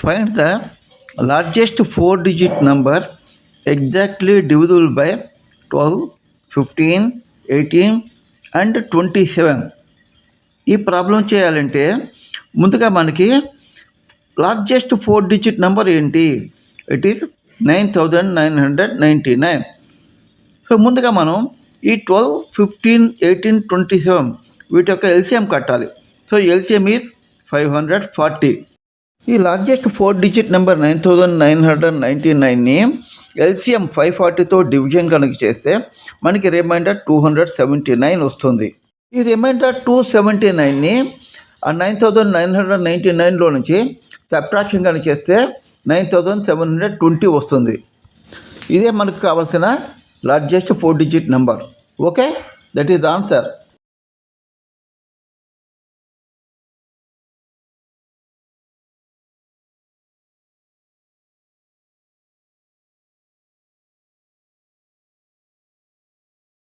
Find the largest 4-digit number exactly divisible by 12, 15, 18 and 27. ఈ problem చేయాలంటే ముందుగా మనకి లార్జెస్ట్ 4-digit నెంబర్ ఏంటి? It is 9999. సో ముందుగా మనం ఈ 12, 15, 18, 27 వీటి యొక్క ఎల్సిఎం కట్టాలి. So LCM is 540. ఈ లార్జెస్ట్ 4-digit నెంబర్ 9999ని ఎల్సిఎం 540తో డివిజన్ కనుక చేస్తే మనకి రిమైండర్ 279 వస్తుంది. ఈ రిమైండర్ 279ని ఆ 9999లో నుంచి సబ్ట్రాక్షన్ కనుక చేస్తే 9720 వస్తుంది. ఇదే మనకు కావాల్సిన largest 4-digit number. Okay, that is the answer.